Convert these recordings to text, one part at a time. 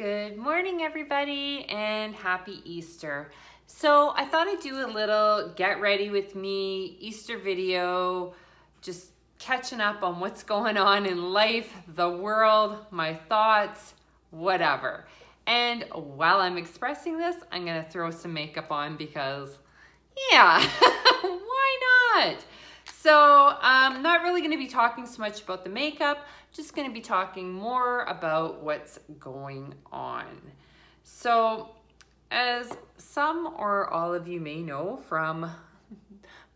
Good morning, everybody, and happy Easter. So I thought I'd do a little get ready with me Easter video, just catching up on what's going on in life, the world, my thoughts, whatever. And while I'm expressing this, I'm gonna throw some makeup on because, yeah, why not? So I'm not really going to be talking so much about the makeup, just going to be talking more about what's going on. So as some or all of you may know from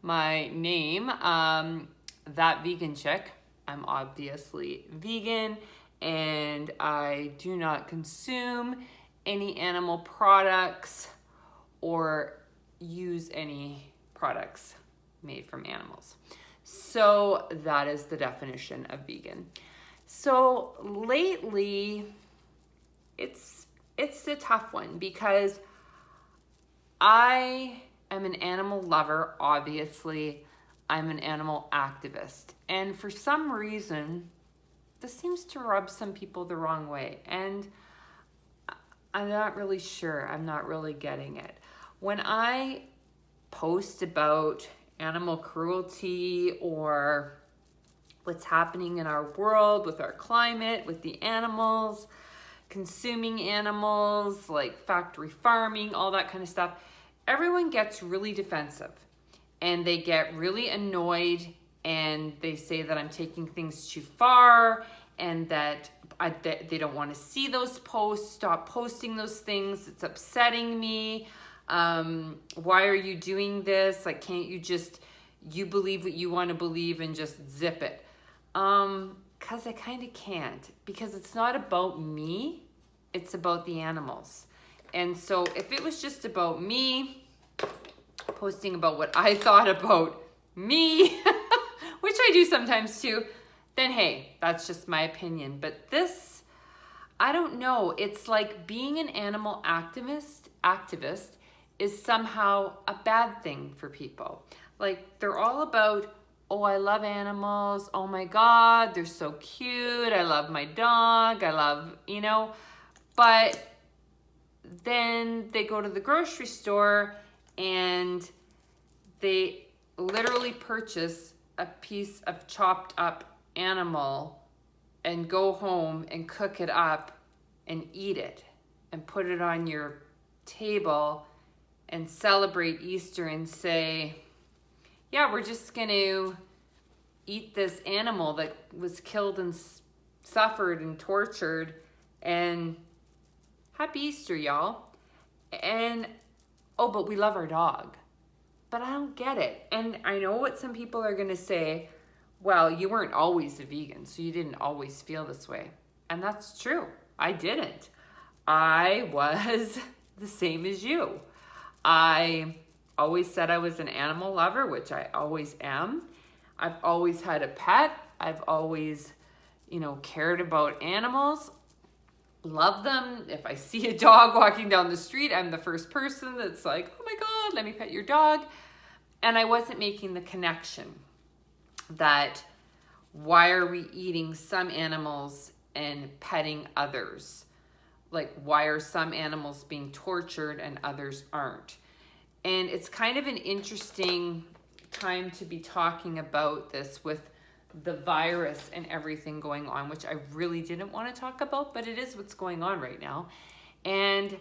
my name, That Vegan Chick, I'm obviously vegan and I do not consume any animal products or use any products made from animals. So that is the definition of vegan. So lately, it's a tough one because I am an animal lover, obviously. I'm an animal activist. And for some reason, this seems to rub some people the wrong way. And I'm not really sure. I'm not really getting it. When I post about animal cruelty or what's happening in our world with our climate, with the animals, consuming animals, like factory farming, all that kind of stuff, everyone gets really defensive and they get really annoyed and they say that I'm taking things too far and that they don't want to see those posts. Stop posting those things. It's upsetting me. Why are you doing this? Like, can't you just, you believe what you want to believe and just zip it? Cause I kind of can't, because it's not about me. It's about the animals. And so if it was just about me posting about what I thought about me, which I do sometimes too, then hey, that's just my opinion. But this, I don't know. It's like being an animal activist is somehow a bad thing for people. Like they're all about, oh, I love animals. Oh my God, they're so cute. I love my dog. I love, but then they go to the grocery store and they literally purchase a piece of chopped up animal and go home and cook it up and eat it and put it on your table and celebrate Easter and say, yeah, we're just going to eat this animal that was killed and suffered and tortured, and happy Easter, y'all. And, oh, but we love our dog. But I don't get it. And I know what some people are going to say, well, you weren't always a vegan, so you didn't always feel this way. And that's true. I didn't. I was the same as you. I always said I was an animal lover, which I always am. I've always had a pet. I've always, cared about animals, love them. If I see a dog walking down the street, I'm the first person that's like, oh my God, let me pet your dog. And I wasn't making the connection that why are we eating some animals and petting others? Like, why are some animals being tortured and others aren't? And it's kind of an interesting time to be talking about this with the virus and everything going on, which I really didn't want to talk about, but it is what's going on right now. And,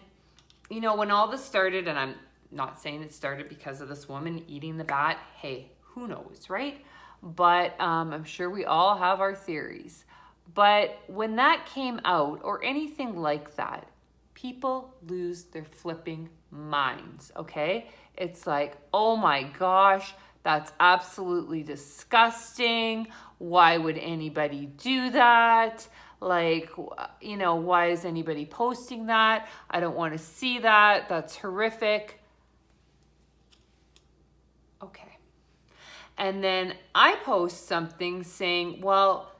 when all this started, and I'm not saying it started because of this woman eating the bat, hey, who knows, right? But I'm sure we all have our theories. But when that came out, or anything like that, people lose their flipping minds, okay? It's like, oh my gosh, that's absolutely disgusting. Why would anybody do that? Like, why is anybody posting that? I don't want to see that. That's horrific. Okay. And then I post something saying, well,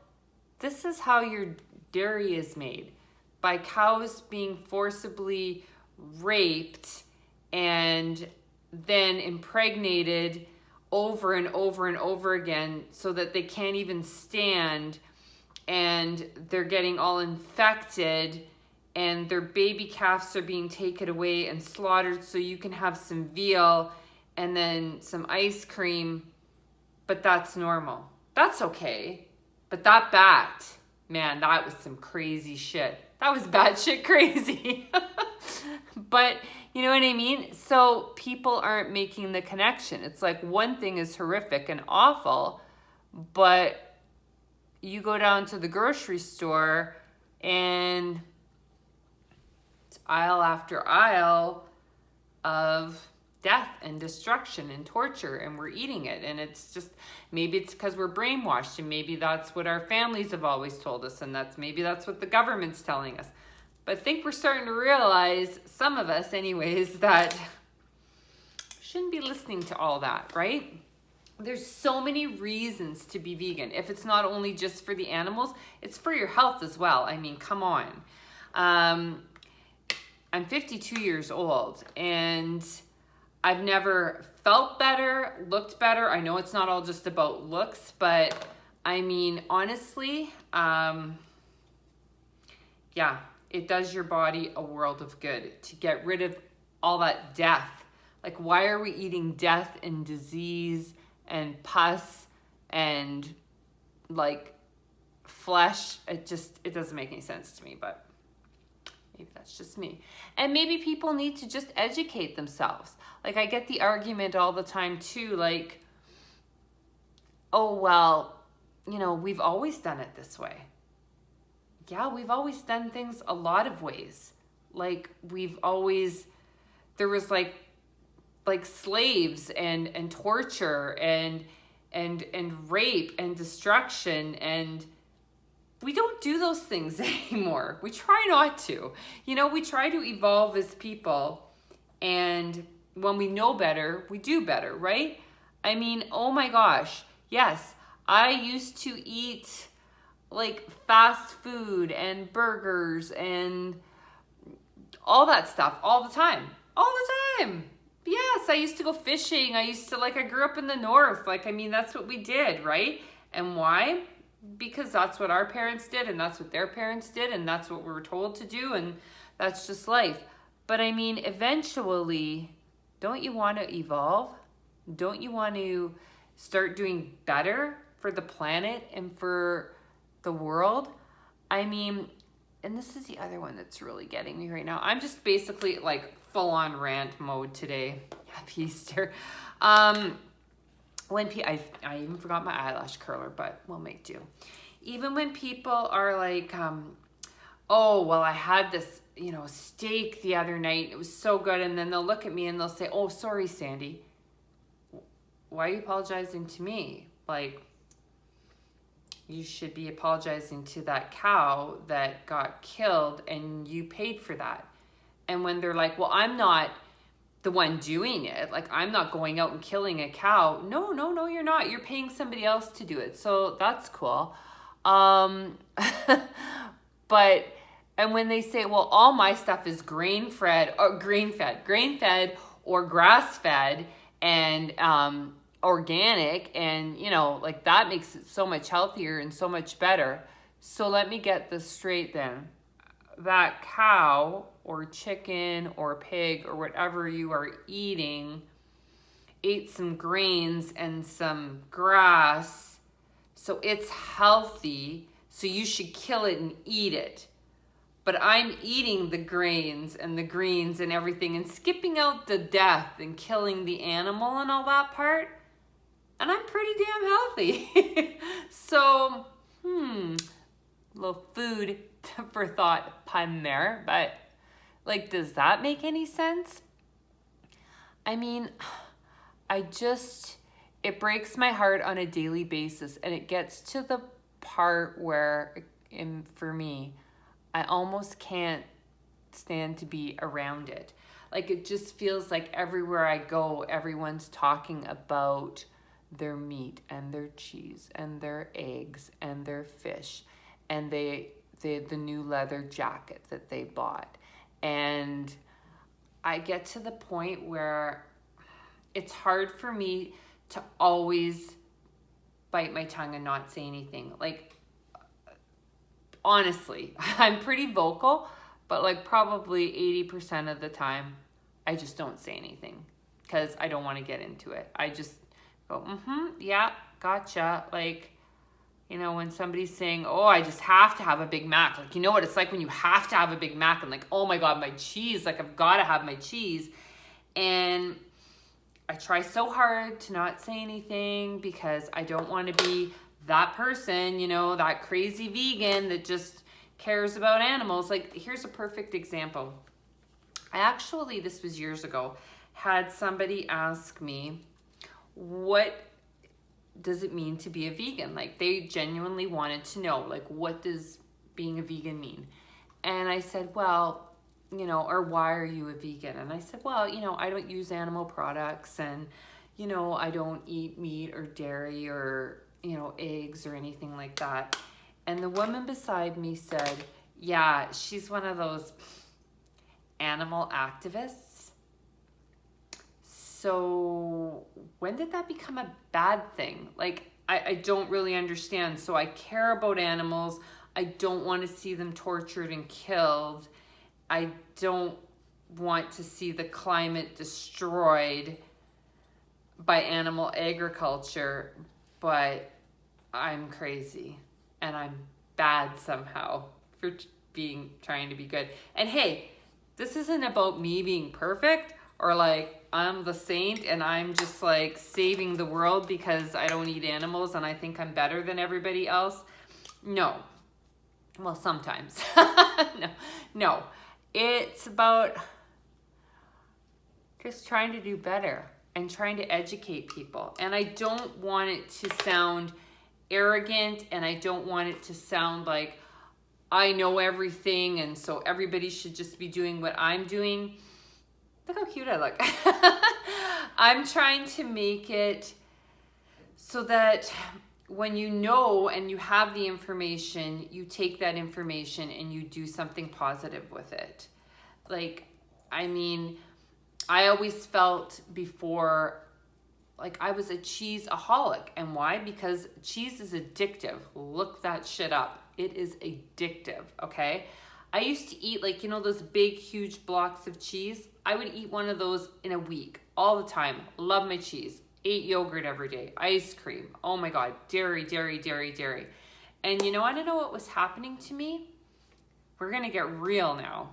this is how your dairy is made, by cows being forcibly raped and then impregnated over and over and over again so that they can't even stand and they're getting all infected and their baby calves are being taken away and slaughtered so you can have some veal and then some ice cream, but that's normal. That's okay. But that bat, man, that was some crazy shit. That was batshit crazy. But you know what I mean? So people aren't making the connection. It's like one thing is horrific and awful, but you go down to the grocery store and it's aisle after aisle of death and destruction and torture, and we're eating it. And it's just, maybe it's because we're brainwashed, and maybe that's what our families have always told us, and maybe that's what the government's telling us. But I think we're starting to realize, some of us anyways, that shouldn't be listening to all that, right? There's so many reasons to be vegan. If it's not only just for the animals, it's for your health as well. I mean, come on. I'm 52 years old, and I've never felt better, looked better. I know it's not all just about looks, but I mean, honestly, yeah, it does your body a world of good to get rid of all that death. Like, why are we eating death and disease and pus and like flesh? It doesn't make any sense to me, but maybe that's just me. And maybe people need to just educate themselves. Like, I get the argument all the time too, like, oh, well, you know, we've always done it this way. Yeah, we've always done things a lot of ways. Like, there was like slaves and torture and rape and destruction, and we don't do those things anymore. We try not to. You know, we try to evolve as people, and when we know better, we do better, right? I mean, oh my gosh, yes, I used to eat like fast food and burgers and all that stuff all the time. Yes, I used to go fishing. I grew up in the north. Like, I mean, that's what we did, right? And why? Because that's what our parents did, and that's what their parents did, and that's what we were told to do, and that's just life. But I mean, eventually, don't you want to evolve? Don't you want to start doing better for the planet and for the world? I mean, and this is the other one that's really getting me right now. I'm just basically like full on rant mode today. Happy Easter. I even forgot my eyelash curler, but we'll make do. Even when people are like, oh, well, I had this, you know, steak the other night. It was so good. And then they'll look at me and they'll say, oh, sorry, Sandy. Why are you apologizing to me? Like, you should be apologizing to that cow that got killed and you paid for that. And when they're like, well, I'm not the one doing it. Like, I'm not going out and killing a cow. No, you're not. You're paying somebody else to do it. So that's cool. But, and when they say, well, all my stuff is grain-fed or grass-fed and organic, and, you know, like, that makes it so much healthier and so much better. So let me get this straight then. That cow or chicken or pig or whatever you are eating ate some grains and some grass, so it's healthy, so you should kill it and eat it. But I'm eating the grains and the greens and everything and skipping out the death and killing the animal and all that part, and I'm pretty damn healthy. So, little food for thought pun there, but like, does that make any sense? I mean, it breaks my heart on a daily basis, and it gets to the part where, for me, I almost can't stand to be around it. Like, it just feels like everywhere I go, everyone's talking about their meat and their cheese and their eggs and their fish and the new leather jacket that they bought. And I get to the point where it's hard for me to always bite my tongue and not say anything. Like, honestly, I'm pretty vocal, but like probably 80% of the time, I just don't say anything because I don't want to get into it. I just go, yeah, gotcha. Like, you know, when somebody's saying, oh, I just have to have a Big Mac. Like, you know what it's like when you have to have a Big Mac and like, oh my God, my cheese, like I've got to have my cheese. And I try so hard to not say anything because I don't want to be that person, you know, that crazy vegan that just cares about animals. Like, here's a perfect example. I actually, this was years ago, had somebody ask me, what does it mean to be a vegan? Like, they genuinely wanted to know, like, what does being a vegan mean? And I said, well, you know, or why are you a vegan? And I said, well, you know, I don't use animal products, and, you know, I don't eat meat or dairy or, you know, eggs or anything like that. And the woman beside me said, yeah, she's one of those animal activists. So when did that become a bad thing? Like, I don't really understand. So I care about animals. I don't want to see them tortured and killed. I don't want to see the climate destroyed by animal agriculture, but I'm crazy and I'm bad somehow for trying to be good. And hey, this isn't about me being perfect or like I'm the saint and I'm just like saving the world because I don't eat animals and I think I'm better than everybody else. No. Well, sometimes. No. It's about just trying to do better and trying to educate people. And I don't want it to sound arrogant, and I don't want it to sound like I know everything and so everybody should just be doing what I'm doing. Look how cute I look. I'm trying to make it so that when you know and you have the information, you take that information and you do something positive with it. Like, I mean, I always felt before like I was a cheese-aholic. And why? Because cheese is addictive. Look that shit up. It is addictive, okay? I used to eat like, you know, those big, huge blocks of cheese. I would eat one of those in a week, all the time. Love my cheese. Ate yogurt every day. Ice cream. Oh my God. Dairy. And you know, I don't know what was happening to me. We're going to get real now.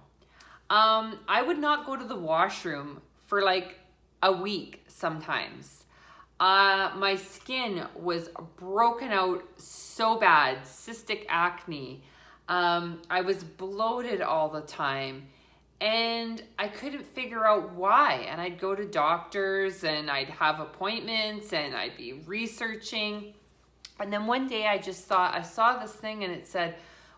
I would not go to the washroom for like a week sometimes. My skin was broken out so bad. Cystic acne. I was bloated all the time. And I couldn't figure out why. And I'd go to doctors and I'd have appointments and I'd be researching. And then one day I just thought, I saw this thing and it said,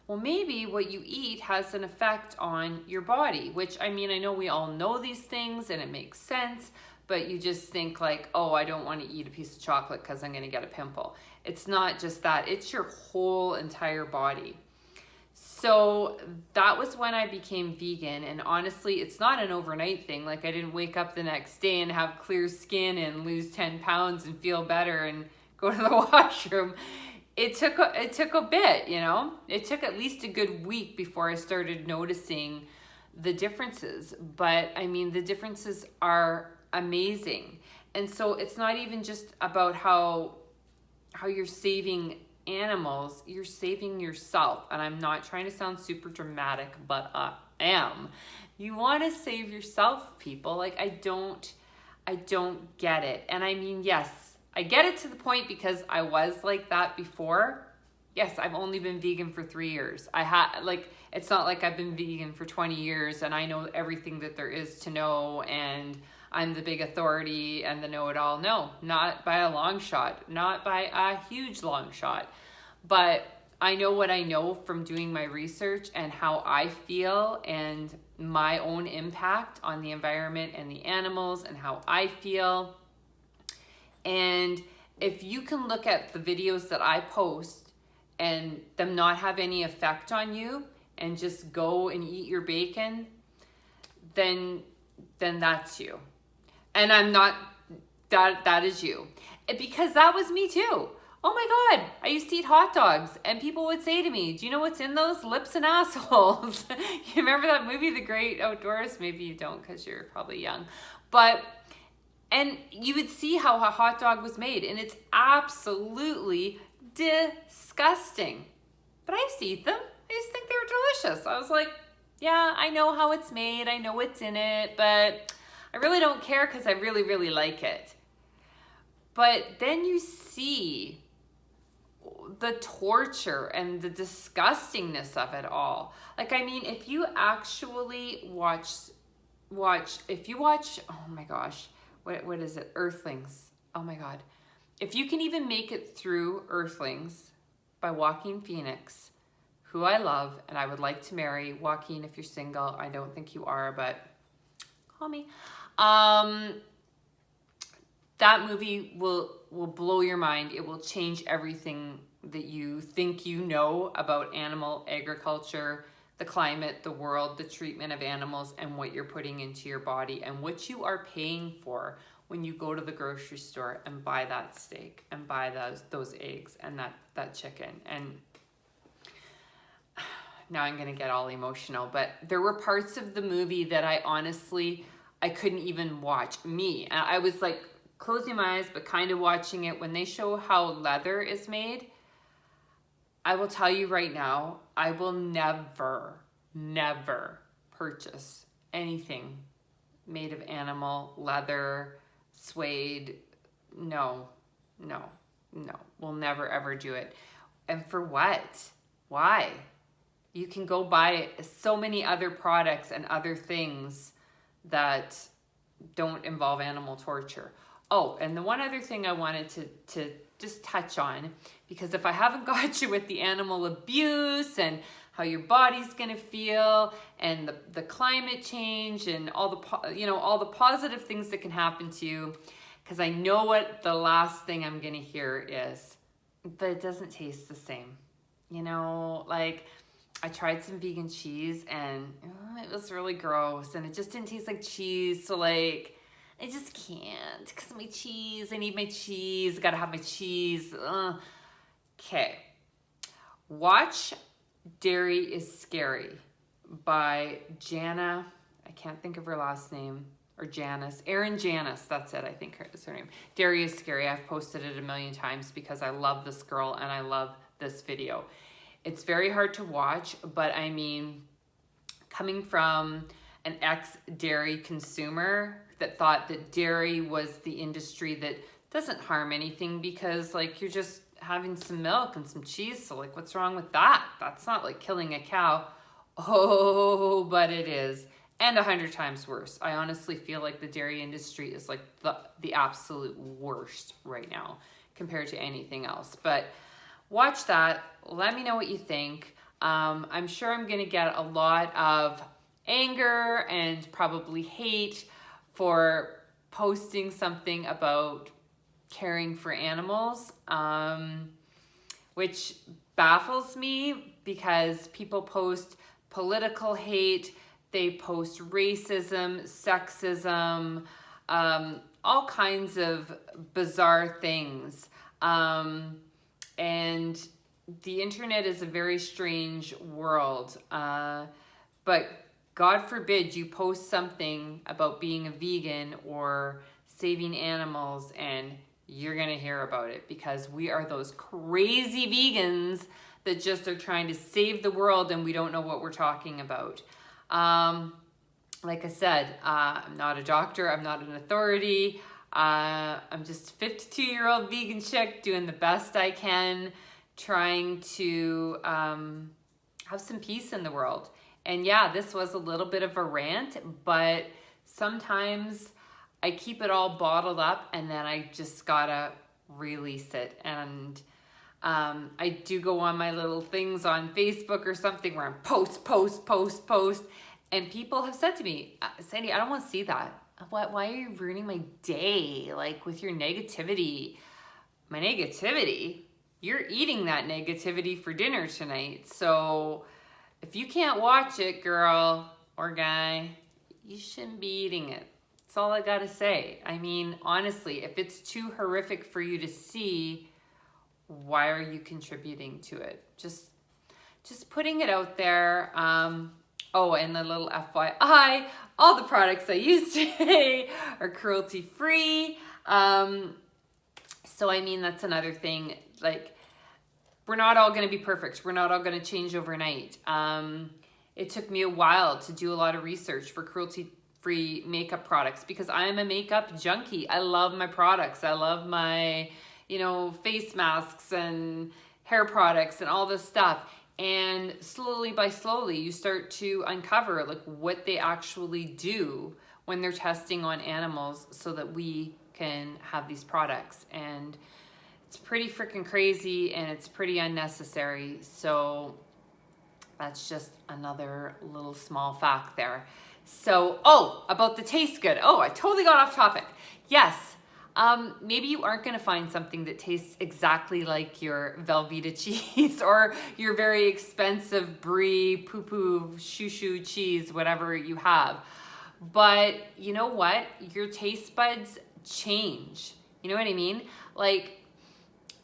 well, maybe what you eat has an effect on your body, which, I mean, I know we all know these things and it makes sense, but you just think like, oh, I don't want to eat a piece of chocolate because I'm going to get a pimple. It's not just that, it's your whole entire body. So that was when I became vegan, and honestly, it's not an overnight thing. Like, I didn't wake up the next day and have clear skin and lose 10 pounds and feel better and go to the washroom. It took a bit, you know? It took at least a good week before I started noticing the differences. But I mean, the differences are amazing. And so it's not even just about how you're saving animals, you're saving yourself. And I'm not trying to sound super dramatic, but I am. You want to save yourself, people. Like, I don't get it. And I mean, yes, I get it to the point because I was like that before. Yes, I've only been vegan for 3 years. It's not like I've been vegan for 20 years and I know everything that there is to know and I'm the big authority and the know-it-all. No, not by a long shot, not by a huge long shot. But I know what I know from doing my research and how I feel and my own impact on the environment and the animals and how I feel. And if you can look at the videos that I post and them not have any effect on you and just go and eat your bacon, then that's you. And I'm not, that is you. Because that was me too. Oh my God, I used to eat hot dogs, and people would say to me, do you know what's in those? Lips and assholes. You remember that movie, The Great Outdoors? Maybe you don't because you're probably young. And you would see how a hot dog was made, and it's absolutely disgusting. But I used to eat them. I used to think they were delicious. I was like, yeah, I know how it's made. I know what's in it, but I really don't care because I really, really like it. But then you see the torture and the disgustingness of it all. Like, I mean, if you actually watch, oh my gosh, what is it? Earthlings. Oh my God. If you can even make it through Earthlings by Joaquin Phoenix, who I love and I would like to marry. Joaquin, if you're single, I don't think you are, but call me. That movie will blow your mind. It will change everything that you think you know about animal agriculture, the climate, the world, the treatment of animals, and what you're putting into your body and what you are paying for when you go to the grocery store and buy that steak and buy those eggs and that chicken. And now I'm gonna get all emotional, but there were parts of the movie that I couldn't even watch. I was like closing my eyes, but kind of watching it. When they show how leather is made, I will tell you right now, I will never purchase anything made of animal leather, suede. No, we'll never ever do it. And for what? Why? You can go buy so many other products and other things that don't involve animal torture. Oh, and the one other thing I wanted to just touch on, because if I haven't got you with the animal abuse and how your body's gonna feel and the climate change and all the positive things that can happen to you, because I know what the last thing I'm gonna hear is, but it doesn't taste the same. Like I tried some vegan cheese and it was really gross and it just didn't taste like cheese. So like, I just can't because my cheese, I need my cheese. I gotta have my cheese. Okay. Watch Dairy is Scary by Jana. I can't think of her last name. Or Janice. Erin Janice, that's it. I think is her name. Dairy is Scary. I've posted it a million times because I love this girl and I love this video. It's very hard to watch, but I mean, coming from an ex-dairy consumer that thought that dairy was the industry that doesn't harm anything because like you're just having some milk and some cheese, so like what's wrong with that? That's not like killing a cow. Oh, but it is. And 100 times worse. I honestly feel like the dairy industry is like the absolute worst right now compared to anything else. But watch that. Let me know what you think. I'm sure I'm going to get a lot of anger and probably hate for posting something about caring for animals, which baffles me because people post political hate, they post racism, sexism, all kinds of bizarre things. And the internet is a very strange world. But God forbid you post something about being a vegan or saving animals and you're gonna hear about it because we are those crazy vegans that just are trying to save the world and we don't know what we're talking about. Like I said, I'm not a doctor, I'm not an authority. I'm just a 52-year-old vegan chick doing the best I can, trying to have some peace in the world. And yeah, this was a little bit of a rant, but sometimes I keep it all bottled up and then I just gotta release it. And I do go on my little things on Facebook or something where I'm post. And people have said to me, Sandy, I don't want to see that. Why are you ruining my day? Like with your negativity. My negativity? You're eating that negativity for dinner tonight. So if you can't watch it, girl or guy, you shouldn't be eating it. That's all I gotta say. I mean, honestly, if it's too horrific for you to see, why are you contributing to it? Just putting it out there. Oh, and a little FYI, all the products I use today are cruelty-free. So I mean, that's another thing. Like, we're not all going to be perfect. We're not all going to change overnight. It took me a while to do a lot of research for cruelty-free makeup products because I am a makeup junkie. I love my products. I love my, face masks and hair products and all this stuff. And slowly by slowly, you start to uncover like what they actually do when they're testing on animals so that we can have these products. And it's pretty freaking crazy and it's pretty unnecessary. So that's just another little small fact there. So, about the taste good. I totally got off topic. Yes. Maybe you aren't going to find something that tastes exactly like your Velveeta cheese or your very expensive brie, poo-poo, shoo-shoo cheese, whatever you have. But you know what? Your taste buds change. You know what I mean? Like,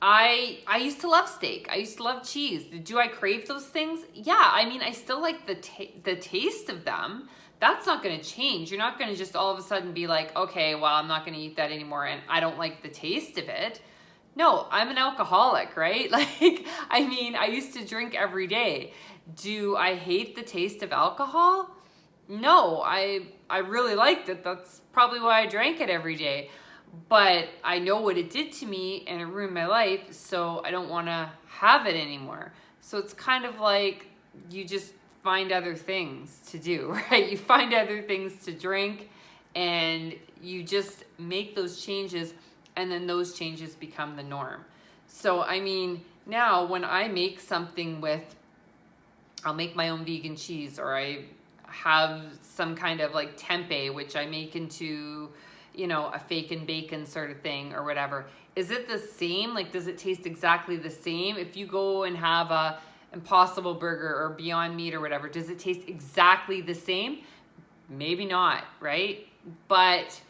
I used to love steak. I used to love cheese. Do I crave those things? Yeah, I mean, I still like the taste of them. That's not going to change. You're not going to just all of a sudden be like, okay, well, I'm not going to eat that anymore and I don't like the taste of it. No, I'm an alcoholic, right? Like, I mean, I used to drink every day. Do I hate the taste of alcohol? No, I really liked it. That's probably why I drank it every day. But I know what it did to me and it ruined my life, so I don't want to have it anymore. So it's kind of like you just find other things to do, right? You find other things to drink and you just make those changes and then those changes become the norm. So, I mean, now when I make something I'll make my own vegan cheese, or I have some kind of like tempeh, which I make into, a fake and bacon sort of thing or whatever. Is it the same? Like, does it taste exactly the same? If you go and have a Impossible Burger or Beyond Meat or whatever, does it taste exactly the same? Maybe not, right? But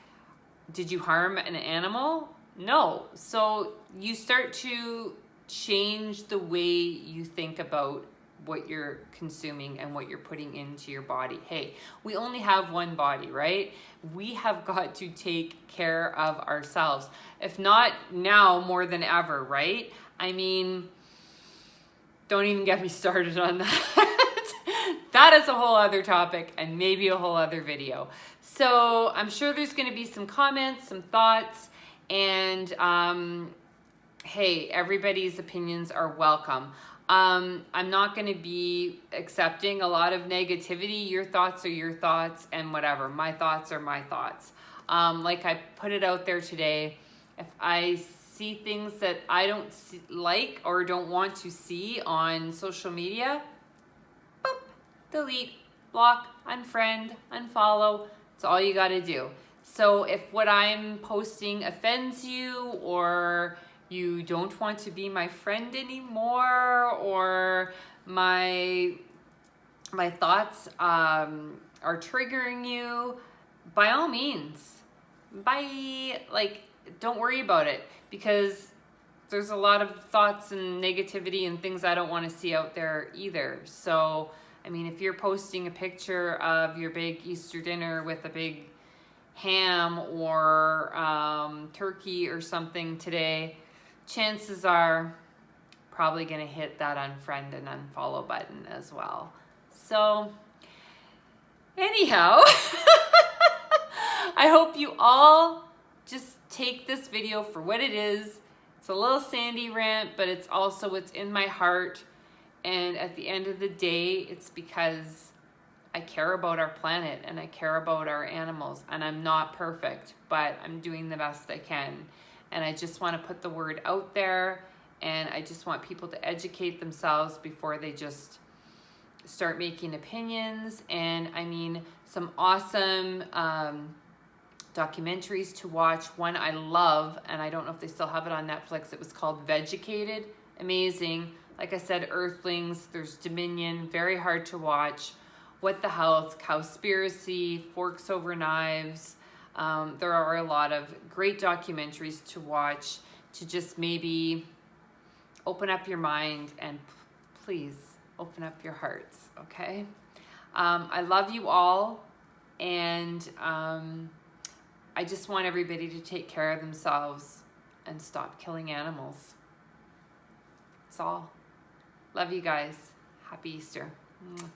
did you harm an animal? No. So you start to change the way you think about what you're consuming and what you're putting into your body. Hey, we only have one body, right? We have got to take care of ourselves. If not now, more than ever, right? I mean, don't even get me started on that. That is a whole other topic and maybe a whole other video. So I'm sure there's going to be some comments, some thoughts, and hey, everybody's opinions are welcome. I'm not going to be accepting a lot of negativity. Your thoughts are your thoughts and whatever. My thoughts are my thoughts. Like I put it out there today, if I see things that I don't like or don't want to see on social media, boop, delete, block, unfriend, unfollow. It's all you got to do. So if what I'm posting offends you, or you don't want to be my friend anymore, or my thoughts are triggering you, by all means, bye. Like, don't worry about it, because there's a lot of thoughts and negativity and things I don't want to see out there either. So, I mean, if you're posting a picture of your big Easter dinner with a big ham or turkey or something today, chances are probably going to hit that unfriend and unfollow button as well. So, anyhow, I hope you all just take this video for what it is. It's a little sandy rant, but it's also what's in my heart. And at the end of the day, it's because I care about our planet and I care about our animals, and I'm not perfect, but I'm doing the best I can. And I just want to put the word out there, and I just want people to educate themselves before they just start making opinions. And I mean, some awesome documentaries to watch. One I love, and I don't know if they still have it on Netflix, it was called Vegucated. Amazing. Like I said, Earthlings, there's Dominion, very hard to watch. What the Health, Cowspiracy, Forks Over Knives. There are a lot of great documentaries to watch to just maybe open up your mind and please open up your hearts, okay? I love you all, and I just want everybody to take care of themselves and stop killing animals. That's all. Love you guys. Happy Easter. Mwah.